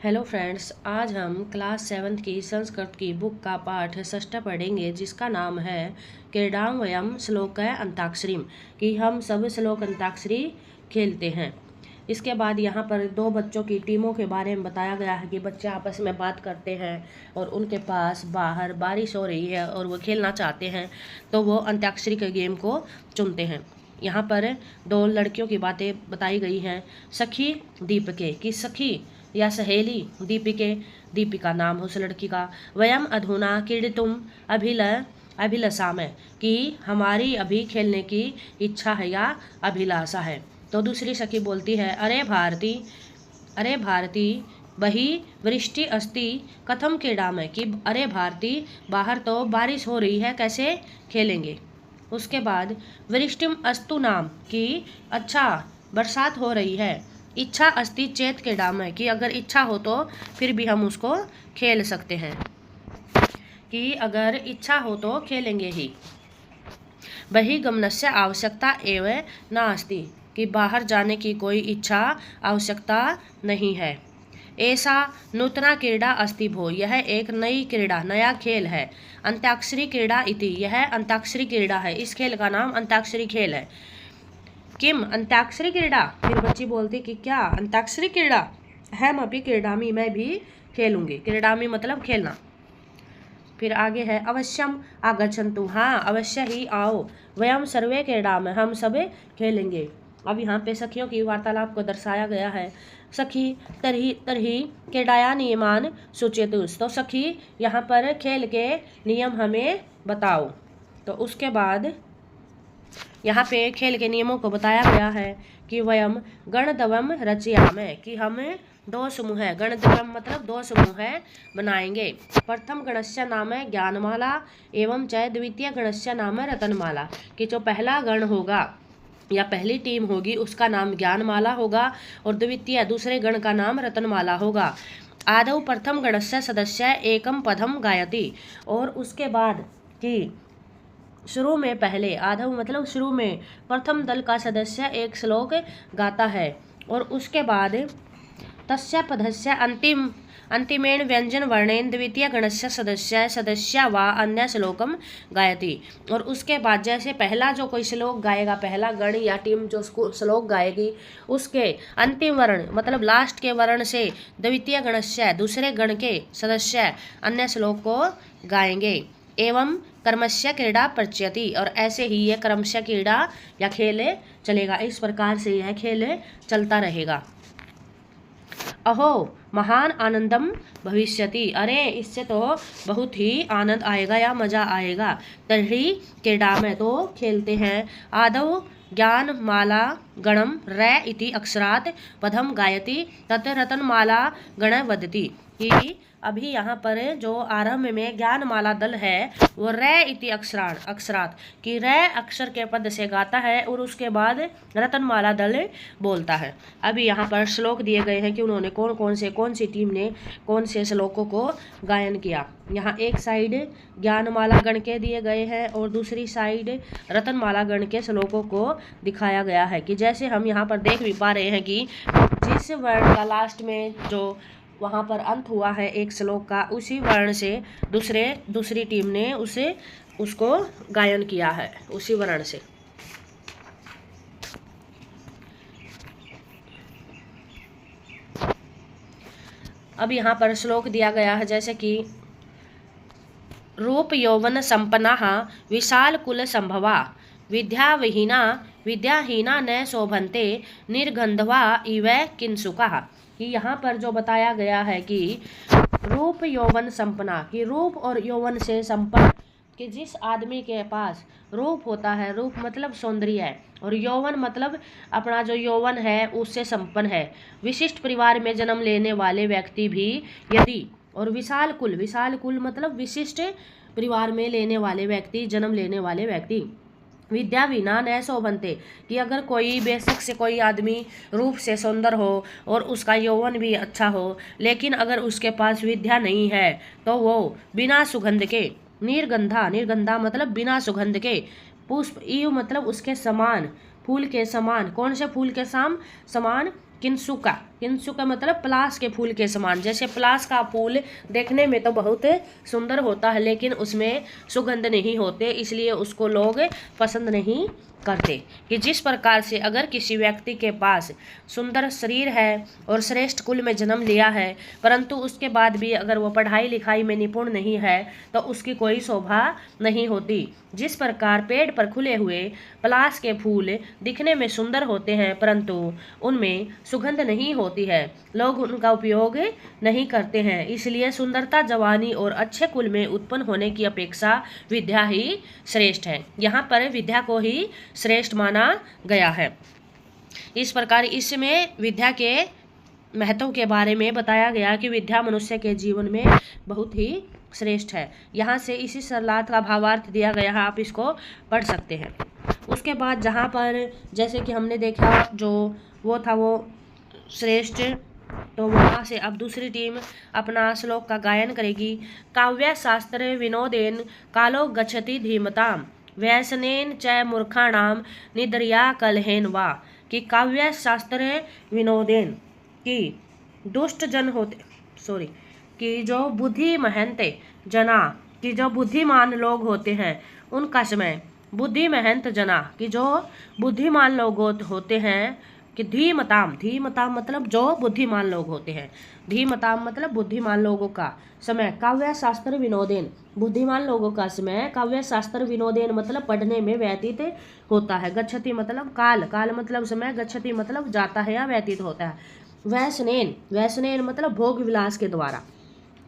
Hello friends, आज हम class 7 की संस्कृत की बुक का पाठ षष्ठ पढ़ेंगे, जिसका नाम है क्रीडां वयम श्लोक अंताक्षरीम, कि हम सब श्लोक अंताक्षरी खेलते हैं। इसके बाद यहाँ पर दो बच्चों की टीमों के बारे में बताया गया है कि बच्चे आपस में बात करते हैं और उनके पास बाहर बारिश हो रही है और वो खेलना चाहते हैं, तो वो अंताक्षरी के गेम को चुनते हैं। यहाँ पर दो लड़कियों की बातें बताई गई हैं। सखी दीपके की सखी या सहेली दीपिके, दीपिका नाम है उस लड़की का। वयम अधुना क्रीडितुम अभिलषा में, कि हमारी अभी खेलने की इच्छा है या अभिलाषा है। तो दूसरी सखी बोलती है, अरे भारती बही वृष्टि अस्ति कथम क्रीडा में, कि अरे भारती बाहर तो बारिश हो रही है, कैसे खेलेंगे। उसके बाद वृष्टिम अस्तु नाम, कि अच्छा बरसात हो रही है। इच्छा अस्ति चेत के डाम है, कि अगर इच्छा हो तो फिर भी हम उसको खेल सकते हैं, कि अगर इच्छा हो तो खेलेंगे ही। बहिर्गमनस्य आवश्यकता एवं नास्ति, कि बाहर जाने की कोई इच्छा आवश्यकता नहीं है। ऐसा नूतना क्रीड़ा अस्ति भो, यह एक नई क्रीड़ा नया खेल है। अंताक्षरी क्रीड़ा इति, यह अंताक्षरी क्रीड़ा है, इस खेल का नाम अंताक्षरी खेल है। किम अंताक्षरी क्रीड़ा, फिर बच्ची बोलती कि क्या अंताक्षरी क्रीड़ा, हम अभी क्रीडामी, मैं भी खेलूंगी। क्रीडामी मतलब खेलना। फिर आगे है अवश्यम आगच्छन्तु, हाँ अवश्य ही आओ। वयम सर्वे क्रीड़ा में, हम सब खेलेंगे। अब यहाँ पे सखियों की वार्तालाप को दर्शाया गया है। सखी तरही क्रीडाया नियमान सूचयतुस्, तो सखी यहाँ पर खेल के नियम हमें बताओ। तो उसके बाद यहाँ पे खेल के नियमों को बताया गया है कि वयम गणद्वयम रचयामः, कि हम दो समूह है, गणद्वयम मतलब दो समूह है बनाएंगे। प्रथम गणस्य नाम है ज्ञानमाला एवं च द्वितीय गणस्य नाम है रतनमाला, कि जो पहला गण होगा या पहली टीम होगी उसका नाम ज्ञानमाला होगा और द्वितीय दूसरे गण का नाम रतनमाला होगा। आदौ प्रथम गणस्य सदस्य एकम पदम गायति, और उसके बाद कि शुरू में पहले आधव मतलब शुरू में प्रथम दल का सदस्य एक श्लोक गाता है और उसके बाद तस्य पदस्य अंतिमेण व्यंजन वर्णेन द्वितीय गणस्य सदस्य वा अन्य श्लोकम गायति, और उसके बाद जैसे पहला जो कोई श्लोक गाएगा, पहला गण या टीम जो श्लोक गाएगी, उसके अंतिम वर्ण मतलब लास्ट के वर्ण से द्वितीय गणस्य दूसरे गण के सदस्य अन्य श्लोक को गाएंगे। एवं कर्मस्य क्रीड़ा प्रचयति, और ऐसे ही यह क्रमशः क्रीड़ा या खेल चलेगा। इस प्रकार से यह खेल चलता रहेगा। अहो महान आनंदम भविष्यति, अरे इससे तो बहुत ही आनंद आएगा या मजा आएगा। तर्हि क्रीड़ा में, तो खेलते हैं। आदौ ज्ञान माला गणम रै इति अक्षरात् पदम गायति तत् रतनमाला गण वदति, कि अभी यहाँ पर जो आरंभ में ज्ञानमाला दल है वो रै इति अक्षरात, कि रै अक्षर के पद से गाता है और उसके बाद रतनमाला दल बोलता है। अभी यहाँ पर श्लोक दिए गए हैं कि उन्होंने कौन सी टीम ने कौन से श्लोकों को गायन किया। यहाँ एक साइड ज्ञानमाला गण के दिए गए हैं और दूसरी साइड रतनमाला गण के श्लोकों को दिखाया गया है। कि जैसे हम यहाँ पर देख भी पा रहे हैं कि जिस वर्ण का लास्ट में जो वहाँ पर अंत हुआ है एक श्लोक का, उसी वर्ण से दूसरी टीम ने उसको गायन किया है, उसी वर्ण से। अब यहाँ पर श्लोक दिया गया है जैसे कि रूप यौवन संपन्ना विशाल कुल संभवा विद्याहीना न शोभन्ते निर्गंधवा इव किंसुका, कि यहाँ पर जो बताया गया है कि रूप यौवन संपन्ना, कि रूप और यौवन से संपन्न, कि जिस आदमी के पास रूप होता है, रूप मतलब सौंदर्य है, और यौवन मतलब अपना जो यौवन है उससे संपन्न है, विशिष्ट परिवार में जन्म लेने वाले व्यक्ति भी यदि, और विशाल कुल मतलब विशिष्ट परिवार में जन्म लेने वाले व्यक्ति विद्या विना न शोभन्ते, कि अगर कोई बेशक से कोई आदमी रूप से सुंदर हो और उसका यौवन भी अच्छा हो, लेकिन अगर उसके पास विद्या नहीं है तो वो बिना सुगंध के निर्गंधा मतलब बिना सुगंध के, पुष्प इव मतलब उसके समान, फूल के समान, कौन से फूल के समान, किंसुका किंसु का मतलब पलाश के फूल के समान। जैसे पलाश का फूल देखने में तो बहुत सुंदर होता है लेकिन उसमें सुगंध नहीं होते, इसलिए उसको लोग पसंद नहीं करते। कि जिस प्रकार से अगर किसी व्यक्ति के पास सुंदर शरीर है और श्रेष्ठ कुल में जन्म लिया है, परंतु उसके बाद भी अगर वो पढ़ाई लिखाई में निपुण नहीं है तो उसकी कोई शोभा नहीं होती। जिस प्रकार पेड़ पर खुले हुए पलाश के फूल दिखने में सुंदर होते हैं परंतु उनमें सुगंध नहीं होती है, लोग उनका उपयोग नहीं करते हैं, इसलिए सुंदरता, जवानी और अच्छे कुल में उत्पन्न होने की अपेक्षा विद्या ही श्रेष्ठ है। यहाँ पर विद्या को ही श्रेष्ठ माना गया है। इस प्रकार इसमें विद्या के महत्व के बारे में बताया गया कि विद्या मनुष्य के जीवन में बहुत ही श्रेष्ठ है। यहाँ से इसी सरलार्थ का भावार्थ दिया गया है, आप इसको पढ़ सकते हैं। उसके बाद जहाँ पर जैसे कि हमने देखा जो वो था वो श्रेष्ठ, तो वहाँ से अब दूसरी टीम अपना श्लोक का गायन करेगी। काव्य शास्त्र विनोदेन कालो गच्छति धीमताम व्यसनेन च मूर्खाणाम निद्रया कलहेन वा। कि काव्य शास्त्र विनोदेन कि दुष्ट जन होते कि जो बुद्धि महंत जना कि जो बुद्धिमान लोग होते हैं उनका समय बुद्धि महंत जना कि जो बुद्धिमान लोग होते हैं कि धीमताम मतलब जो बुद्धिमान लोग होते हैं, धीमताम मतलब बुद्धिमान लोगों का समय काव्य शास्त्र विनोदेन बुद्धिमान लोगों का समय काव्य शास्त्र विनोदेन मतलब पढ़ने में व्यतीत होता है। गच्छति मतलब काल मतलब समय, गच्छति मतलब जाता है या व्यतीत होता है। वैसनेन मतलब भोग विलास के द्वारा।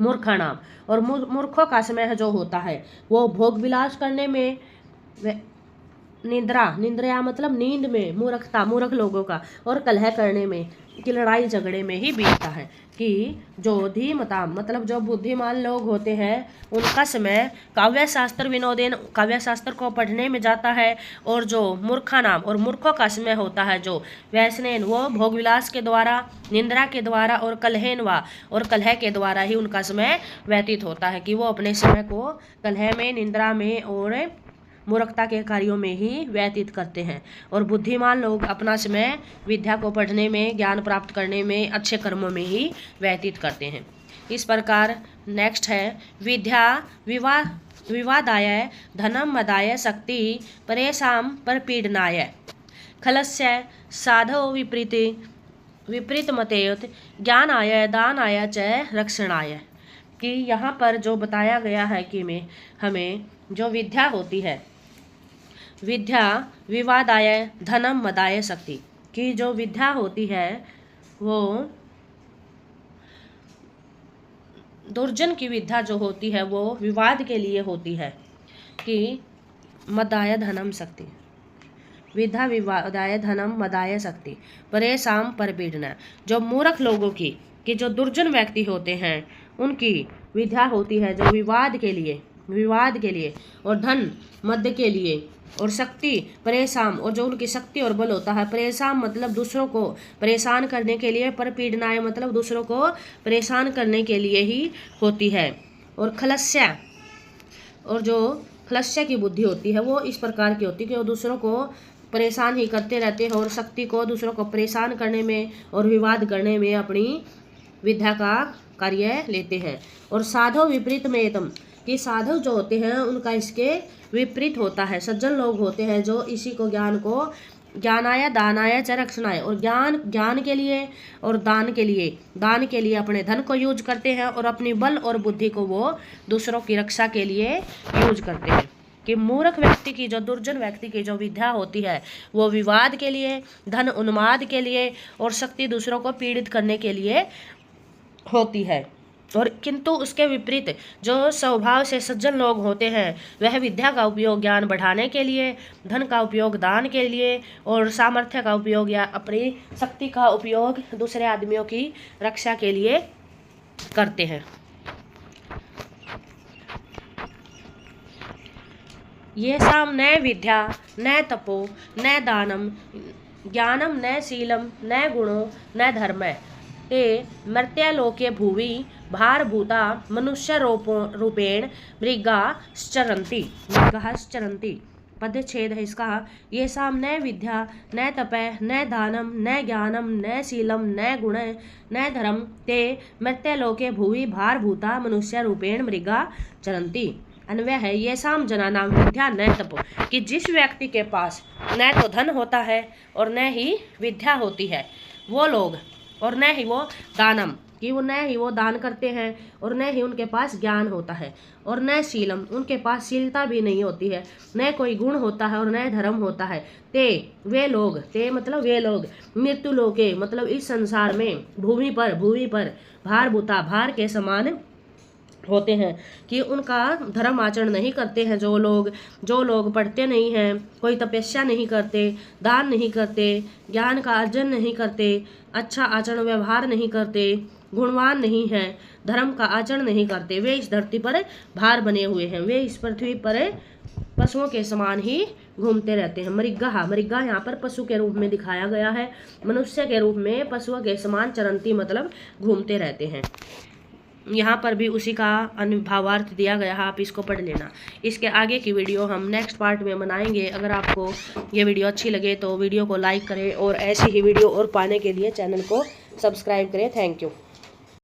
मूर्खाणाम और मूर्खों का समय जो होता है वो भोग विलास करने में, निंद्रा मतलब नींद में, मूर्ख लोगों का, और कलह करने में कि लड़ाई झगड़े में ही बीतता है। कि जो धीमताम मतलब जो बुद्धिमान लोग होते हैं उनका समय काव्य शास्त्र विनोदेन काव्य शास्त्र को पढ़ने में जाता है, और जो मूर्खानाम और मूर्खों का समय होता है जो वैसनेन वो भोग विलास के द्वारा, निंद्रा के द्वारा और कलहेनवा और कलह के द्वारा ही उनका समय व्यतीत होता है। कि वो अपने समय को कलह में, निंद्रा में और मूर्खता के कार्यों में ही व्यतीत करते हैं, और बुद्धिमान लोग अपना समय विद्या को पढ़ने में, ज्ञान प्राप्त करने में, अच्छे कर्मों में ही व्यतीत करते हैं। इस प्रकार नेक्स्ट है विद्या विवादाय धनम मदाय शक्ति परेशान परपीडनाय खलस्य साधो विपरीत मतेयुत ज्ञानाय दानाय च रक्षणाय। कि यहाँ पर जो बताया गया है कि हमें जो विद्या होती है, विद्या विवादाय धनम मदाय शक्ति, कि जो विद्या होती है वो दुर्जन की विद्या जो होती है वो विवाद के लिए होती है। कि मदाय धनम शक्ति, विद्या विवादाय धनम मदाय शक्ति परेशान परपीडना। जो मूर्ख लोगों की कि जो दुर्जन व्यक्ति होते हैं उनकी विद्या होती है जो विवाद के लिए और धन मद के लिए और शक्ति परेशान, और जो उनकी शक्ति और बल होता है, परेशान मतलब दूसरों को परेशान करने के लिए, परपीडनाय मतलब दूसरों को परेशान करने के लिए ही होती है। और खलस्य, और जो खलस्य की बुद्धि होती है वो इस प्रकार की होती है कि वो दूसरों को परेशान ही करते रहते हैं और शक्ति को दूसरों को परेशान करने में और विवाद करने में अपनी विद्या का कार्य लेते हैं। और साधव विपरीत मेतम, कि साधव जो होते हैं उनका इसके विपरीत होता है। सज्जन लोग होते हैं जो इसी को ज्ञानाय दानाय च रक्षणाय, और ज्ञान के लिए और दान के लिए अपने धन को यूज करते हैं और अपनी बल और बुद्धि को वो दूसरों की रक्षा के लिए यूज करते हैं। कि मूर्ख व्यक्ति की, जो दुर्जन व्यक्ति की जो विद्या होती है वो विवाद के लिए, धन उन्माद के लिए और शक्ति दूसरों को पीड़ित करने के लिए होती है। और किंतु उसके विपरीत जो स्वभाव से सज्जन लोग होते हैं वह विद्या का उपयोग ज्ञान बढ़ाने के लिए, धन का उपयोग दान के लिए और सामर्थ्य का उपयोग या अपनी शक्ति का उपयोग दूसरे आदमियों की रक्षा के लिए करते हैं। ये साम न विद्या न तपो न दानम ज्ञानम न शीलम न गुणो न धर्म ते मर्त्यलोके भुवि भारभूता मनुष्य रूपेण मृगाश्चरन्ति। पदच्छेद है इसका। ये साम न विद्या न तपः न दानम न ज्ञानम न शीलम न गुण न धर्म ते मर्त्यलोके भुवि भारभूता मनुष्य रूपेण मृगा चरन्ति। अन्वय है, ये साम जना नाम विद्या न तप, कि जिस व्यक्ति के पास न तो धन होता है और न ही विद्या होती है वो लोग, और न ही वो दानम, कि वो न ही वो दान करते हैं, और न ही उनके पास ज्ञान होता है, और न शीलम, उनके पास शीलता भी नहीं होती है, न कोई गुण होता है और न धर्म होता है। ते वे लोग, ते मतलब वे लोग, मृत्यु लोके मतलब इस संसार में, भूमि पर भारभूता भार के समान होते हैं, कि उनका धर्म आचरण नहीं करते हैं जो लोग पढ़ते नहीं हैं, कोई तपस्या नहीं करते, दान नहीं करते, ज्ञान का अर्जन नहीं करते, अच्छा आचरण व्यवहार नहीं करते, गुणवान नहीं है, धर्म का आचरण नहीं करते, वे इस धरती पर भार बने हुए हैं, वे इस पृथ्वी पर पशुओं के समान ही घूमते रहते हैं। मृगा यहाँ पर पशु के रूप में दिखाया गया है, मनुष्य के रूप में पशुओं के समान चरंती मतलब घूमते रहते हैं। यहाँ पर भी उसी का अनुभावार्थ दिया गया है, आप इसको पढ़ लेना। इसके आगे की वीडियो हम नेक्स्ट पार्ट में बनाएंगे। अगर आपको ये वीडियो अच्छी लगे तो वीडियो को लाइक करें और ऐसी ही वीडियो और पाने के लिए चैनल को सब्सक्राइब करें। Thank you.